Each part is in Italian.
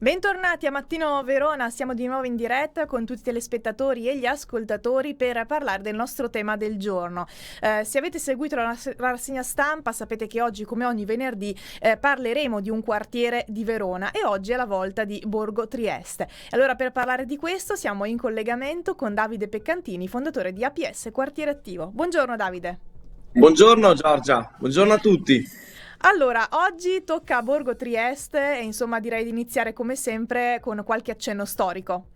Bentornati a Mattino Verona, siamo di nuovo in diretta con tutti i telespettatori e gli ascoltatori per parlare del nostro tema del giorno. Se avete seguito la rassegna stampa sapete che oggi, come ogni venerdì, parleremo di un quartiere di Verona e oggi è la volta di Borgo Trieste. Allora, per parlare di questo siamo in collegamento con Davide Peccantini, fondatore di APS Quartiere Attivo. Buongiorno Davide. Buongiorno Giorgia, buongiorno a tutti. Allora, oggi tocca a Borgo Trieste e insomma direi di iniziare come sempre con qualche accenno storico.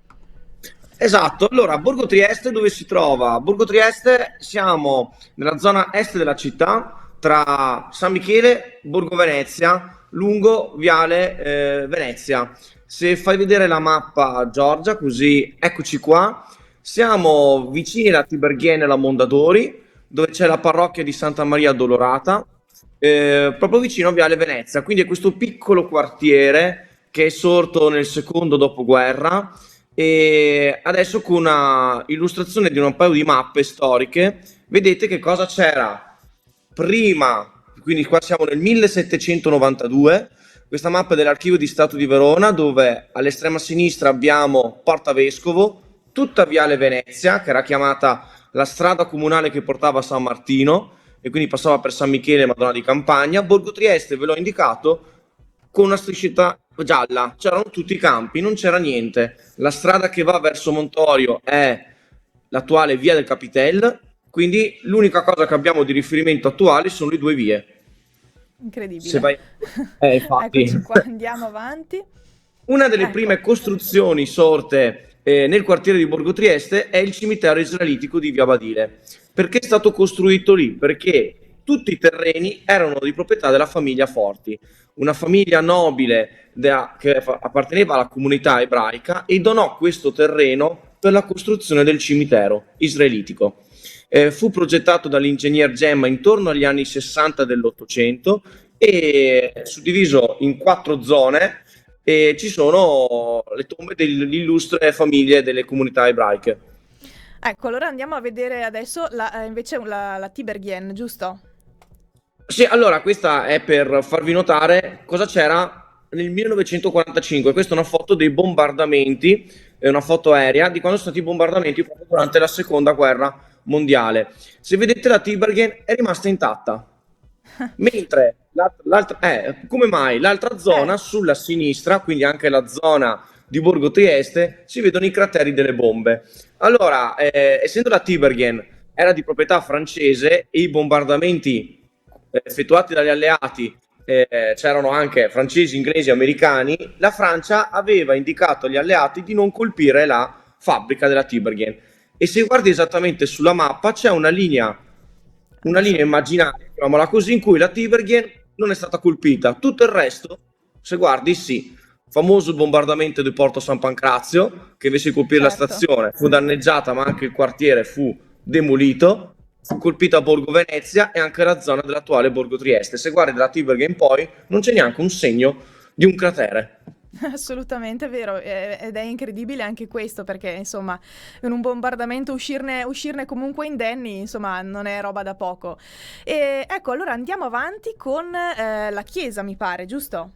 Esatto, allora Borgo Trieste dove si trova? Borgo Trieste siamo nella zona est della città, tra San Michele, Borgo Venezia, lungo Viale Venezia. Se fai vedere la mappa Giorgia, così eccoci qua, siamo vicini alla Tiberghien e alla Mondadori, dove c'è la parrocchia di Santa Maria Dolorata, proprio vicino a Viale Venezia. Quindi è questo piccolo quartiere che è sorto nel secondo dopoguerra e adesso con una illustrazione di un paio di mappe storiche vedete che cosa c'era prima, quindi qua siamo nel 1792, questa mappa è dell'Archivio di Stato di Verona dove all'estrema sinistra abbiamo Porta Vescovo, tutta Viale Venezia che era chiamata la strada comunale che portava a San Martino e quindi passava per San Michele e Madonna di Campagna. Borgo Trieste ve l'ho indicato con una striscetta gialla, c'erano tutti i campi, non c'era niente. La strada che va verso Montorio è l'attuale via del Capitel, quindi l'unica cosa che abbiamo di riferimento attuale sono le due vie. Se Incredibile. vai... Eccoci infatti. qua, andiamo avanti. Una delle Ecco. prime costruzioni sorte nel quartiere di Borgo Trieste è il cimitero israelitico di Via Badile. Perché è stato costruito lì? Perché tutti i terreni erano di proprietà della famiglia Forti, una famiglia nobile che apparteneva alla comunità ebraica e donò questo terreno per la costruzione del cimitero israelitico. Fu progettato dall'ingegner Gemma intorno agli anni 60 dell'Ottocento e suddiviso in 4 zone e ci sono le tombe delle illustre famiglie delle comunità ebraiche. Ecco, allora andiamo a vedere adesso invece la Tiberghien, giusto? Sì, allora questa è per farvi notare cosa c'era nel 1945. Questa è una foto dei bombardamenti, è una foto aerea di quando sono stati i bombardamenti proprio durante la seconda guerra mondiale. Se vedete la Tiberghien è rimasta intatta, mentre come mai l'altra Eh, zona sulla sinistra, quindi anche la zona di Borgo Trieste, si vedono i crateri delle bombe. Allora, essendo la Tiberghien era di proprietà francese e i bombardamenti effettuati dagli alleati c'erano anche francesi, inglesi, americani, la Francia aveva indicato agli alleati di non colpire la fabbrica della Tiberghien. E se guardi esattamente sulla mappa c'è una adesso linea immaginaria, chiamiamola così, in cui la Tiberghien non è stata colpita. Tutto il resto, se guardi, sì. Famoso il bombardamento di Porto San Pancrazio, che invece di colpire la certo. stazione fu danneggiata, ma anche il quartiere fu demolito. Fu colpita Borgo Venezia e anche la zona dell'attuale Borgo Trieste. Se guardi dalla Tiberghien in poi, non c'è neanche un segno di un cratere. Assolutamente vero, ed è incredibile anche questo perché insomma in un bombardamento uscirne comunque indenni insomma non è roba da poco. E ecco, allora andiamo avanti con la chiesa, mi pare, giusto?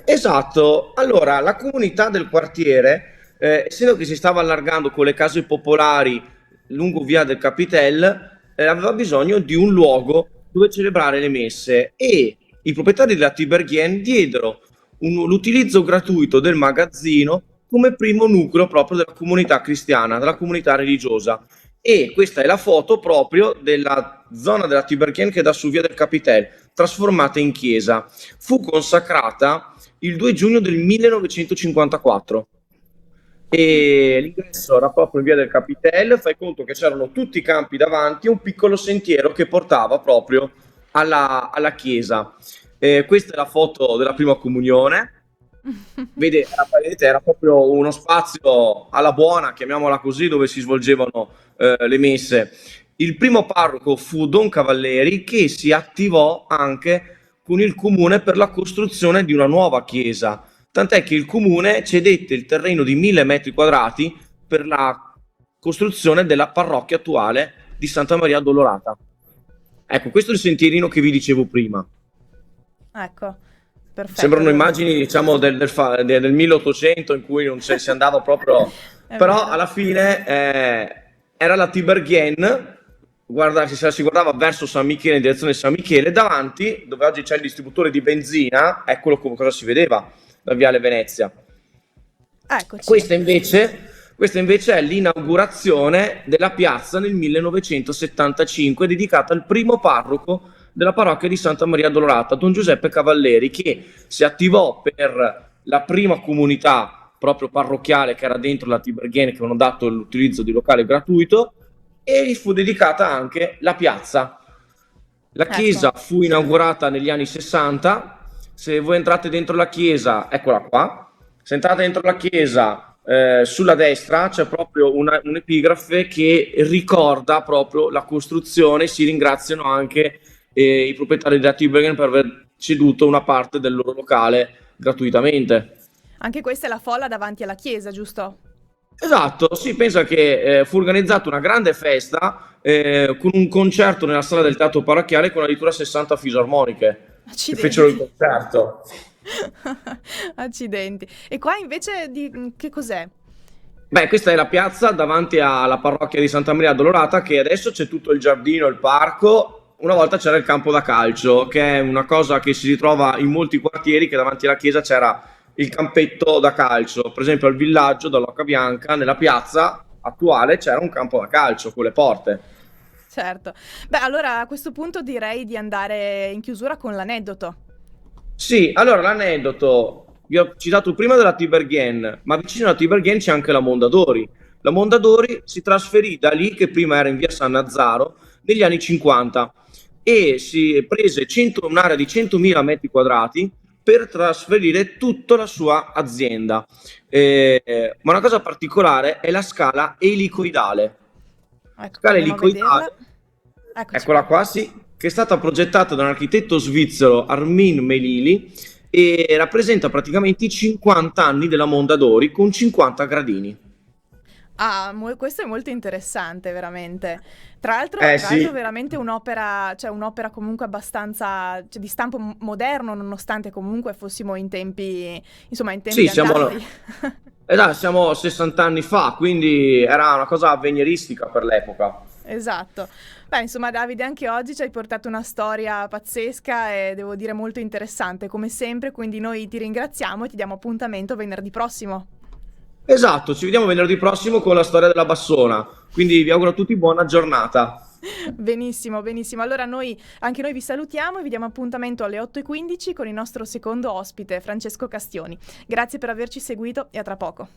Esatto, allora la comunità del quartiere, essendo che si stava allargando con le case popolari lungo via del Capitel, aveva bisogno di un luogo dove celebrare le messe e i proprietari della Tiberghien diedero l'utilizzo gratuito del magazzino come primo nucleo proprio della comunità cristiana, della comunità religiosa. E questa è la foto proprio della zona della Tiberghien che dà su via del Capitel, trasformata in chiesa. Fu consacrata il 2 giugno del 1954 e l'ingresso era proprio in via del Capitel. Fai conto che c'erano tutti i campi davanti e un piccolo sentiero che portava proprio alla chiesa. Questa è la foto della prima comunione. Vedete, era proprio uno spazio alla buona, chiamiamola così, dove si svolgevano le messe. Il primo parroco fu Don Cavalleri, che si attivò anche con il comune per la costruzione di una nuova chiesa, tant'è che il comune cedette il terreno di 1.000 metri quadrati per la costruzione della parrocchia attuale di Santa Maria Dolorata. Ecco, questo è il sentierino che vi dicevo prima. Ecco, perfetto. Sembrano immagini, diciamo, del 1800 in cui non si andava proprio. È Però vero. alla fine era la Tiberghien, guarda, si guardava verso San Michele, in direzione di San Michele, davanti, dove oggi c'è il distributore di benzina, eccolo cosa si vedeva da Viale Venezia. Eccoci. Questa invece è l'inaugurazione della piazza nel 1975, dedicata al primo parroco della parrocchia di Santa Maria Dolorata, Don Giuseppe Cavalleri, che si attivò per la prima comunità proprio parrocchiale che era dentro la Tiberghien, che avevano dato l'utilizzo di locale gratuito, e gli fu dedicata anche la piazza. La Ecco, chiesa fu inaugurata negli anni 60. Se voi entrate dentro la chiesa, eccola qua. Se entrate dentro la chiesa, sulla destra c'è proprio un'epigrafe che ricorda proprio la costruzione. Si ringraziano anche i proprietari della Tiberghien per aver ceduto una parte del loro locale gratuitamente. anche questa è la folla davanti alla chiesa, giusto? Esatto, si pensa che fu organizzata una grande festa con un concerto nella sala del teatro parrocchiale con addirittura 60 fisarmoniche che fecero il Accidenti. concerto. Accidenti. E qua invece che cos'è? Beh, questa è la piazza davanti alla parrocchia di Santa Maria Dolorata, che adesso c'è tutto il giardino, il parco. Una volta c'era il campo da calcio, che è una cosa che si ritrova in molti quartieri, che davanti alla chiesa c'era il campetto da calcio. Per esempio al villaggio dall'Occa Bianca, nella piazza attuale, c'era un campo da calcio con le porte. Certo. Beh, allora a questo punto direi di andare in chiusura con l'aneddoto. Sì, allora l'aneddoto, vi ho citato prima della Tiberghien, ma vicino alla Tiberghien c'è anche la Mondadori. La Mondadori si trasferì da lì, che prima era in via San Nazzaro, negli anni 50 e si prese un'area di 100.000 metri quadrati per trasferire tutta la sua azienda. Ma una cosa particolare è la scala elicoidale. Ecco, Scala andiamo a vederla. elicoidale, Eccoci eccola qua. qua, sì, che è stata progettata da un architetto svizzero, Armin Melili, e rappresenta praticamente i 50 anni della Mondadori con 50 gradini. Ah, questo è molto interessante, veramente. Eh Tra l'altro sì, veramente un'opera, cioè un'opera comunque abbastanza, cioè, di stampo moderno, nonostante comunque fossimo in tempi, insomma, in tempi sì, andati. siamo 60 anni fa, quindi era una cosa avveniristica per l'epoca. Esatto. Beh, insomma, Davide, anche oggi ci hai portato una storia pazzesca e devo dire molto interessante, come sempre, quindi noi ti ringraziamo e ti diamo appuntamento venerdì prossimo. Esatto, ci vediamo venerdì prossimo con la storia della Bassona, quindi vi auguro a tutti buona giornata. Benissimo, benissimo. Allora anche noi vi salutiamo e vi diamo appuntamento alle 8:15 con il nostro secondo ospite, Francesco Castioni. Grazie per averci seguito e a tra poco.